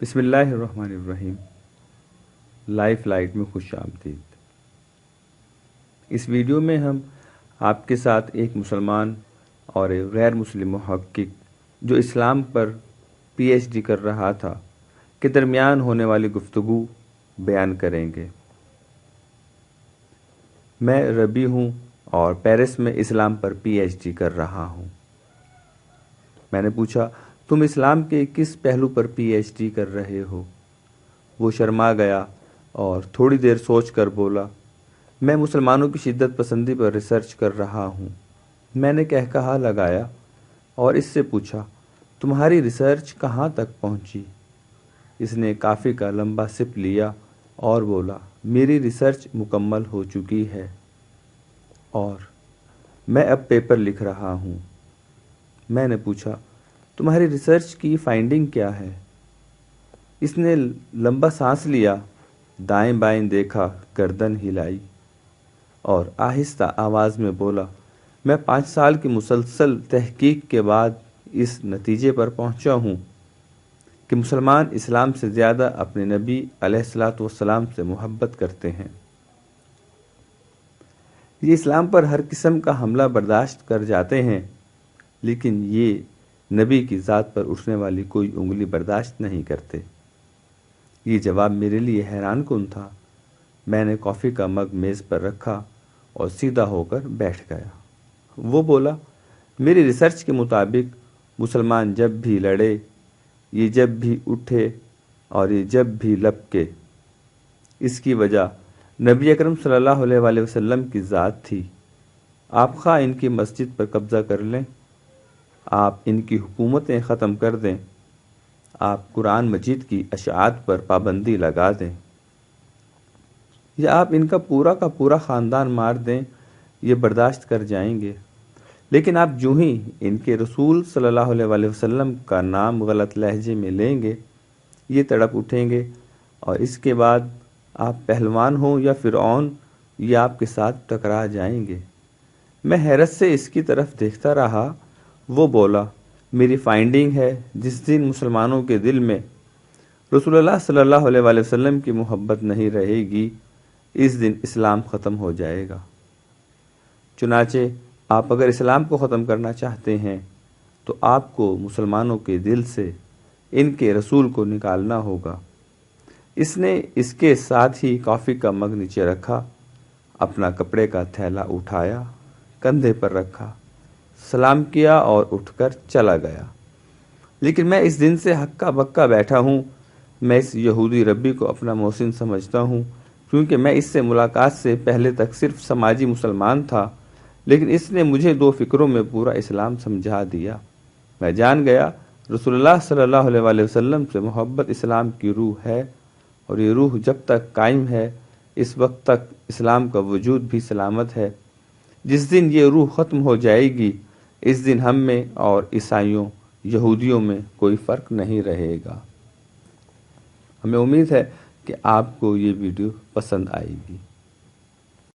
بسم اللہ الرحمن الرحیم۔ لائف لائٹ میں خوش آمدید۔ اس ویڈیو میں ہم آپ کے ساتھ ایک مسلمان اور ایک غیر مسلم محقق جو اسلام پر پی ایچ ڈی کر رہا تھا کے درمیان ہونے والی گفتگو بیان کریں گے۔ میں ربی ہوں اور پیرس میں اسلام پر پی ایچ ڈی کر رہا ہوں۔ میں نے پوچھا، تم اسلام کے کس پہلو پر پی ایچ ڈی کر رہے ہو؟ وہ شرما گیا اور تھوڑی دیر سوچ کر بولا، میں مسلمانوں کی شدت پسندی پر ریسرچ کر رہا ہوں۔ میں نے کہا لگایا اور اس سے پوچھا، تمہاری ریسرچ کہاں تک پہنچی؟ اس نے کافی کا لمبا سپ لیا اور بولا، میری ریسرچ مکمل ہو چکی ہے اور میں اب پیپر لکھ رہا ہوں۔ میں نے پوچھا، تمہاری ریسرچ کی فائنڈنگ کیا ہے؟ اس نے لمبا سانس لیا، دائیں بائیں دیکھا، گردن ہلائی اور آہستہ آواز میں بولا، میں 5 سال کی مسلسل تحقیق کے بعد اس نتیجے پر پہنچا ہوں کہ مسلمان اسلام سے زیادہ اپنے نبی علیہ الصلوۃ والسلام سے محبت کرتے ہیں۔ یہ اسلام پر ہر قسم کا حملہ برداشت کر جاتے ہیں، لیکن یہ نبی کی ذات پر اٹھنے والی کوئی انگلی برداشت نہیں کرتے۔ یہ جواب میرے لیے حیران کن تھا۔ میں نے کافی کا مگ میز پر رکھا اور سیدھا ہو کر بیٹھ گیا۔ وہ بولا، میری ریسرچ کے مطابق مسلمان جب بھی لڑے، یہ جب بھی اٹھے اور یہ جب بھی لپکے، اس کی وجہ نبی اکرم صلی اللہ علیہ وآلہ وسلم کی ذات تھی۔ آپ خواہ ان کی مسجد پر قبضہ کر لیں، آپ ان کی حکومتیں ختم کر دیں، آپ قرآن مجید کی اشاعت پر پابندی لگا دیں، یا آپ ان کا پورا خاندان مار دیں، یہ برداشت کر جائیں گے۔ لیکن آپ جو ہی ان کے رسول صلی اللہ علیہ وآلہ وسلم کا نام غلط لہجے میں لیں گے، یہ تڑپ اٹھیں گے اور اس کے بعد آپ پہلوان ہوں یا فرعون، یہ آپ کے ساتھ ٹکرا جائیں گے۔ میں حیرت سے اس کی طرف دیکھتا رہا۔ وہ بولا، میری فائنڈنگ ہے، جس دن مسلمانوں کے دل میں رسول اللہ صلی اللہ علیہ وآلہ وسلم کی محبت نہیں رہے گی، اس دن اسلام ختم ہو جائے گا۔ چنانچہ آپ اگر اسلام کو ختم کرنا چاہتے ہیں تو آپ کو مسلمانوں کے دل سے ان کے رسول کو نکالنا ہوگا۔ اس نے اس کے ساتھ ہی کافی کا مگ نیچے رکھا، اپنا کپڑے کا تھیلا اٹھایا، کندھے پر رکھا، سلام کیا اور اٹھ کر چلا گیا۔ لیکن میں اس دن سے ہکا بکا بیٹھا ہوں۔ میں اس یہودی ربی کو اپنا محسن سمجھتا ہوں، کیونکہ میں اس سے ملاقات سے پہلے تک صرف سماجی مسلمان تھا، لیکن اس نے مجھے 2 فکروں میں پورا اسلام سمجھا دیا۔ میں جان گیا رسول اللہ صلی اللہ علیہ وآلہ وسلم سے محبت اسلام کی روح ہے، اور یہ روح جب تک قائم ہے، اس وقت تک اسلام کا وجود بھی سلامت ہے۔ جس دن یہ روح ختم ہو جائے گی، اس دن ہم میں اور عیسائیوں، یہودیوں میں کوئی فرق نہیں رہے گا۔ ہمیں امید ہے کہ آپ کو یہ ویڈیو پسند آئے گی۔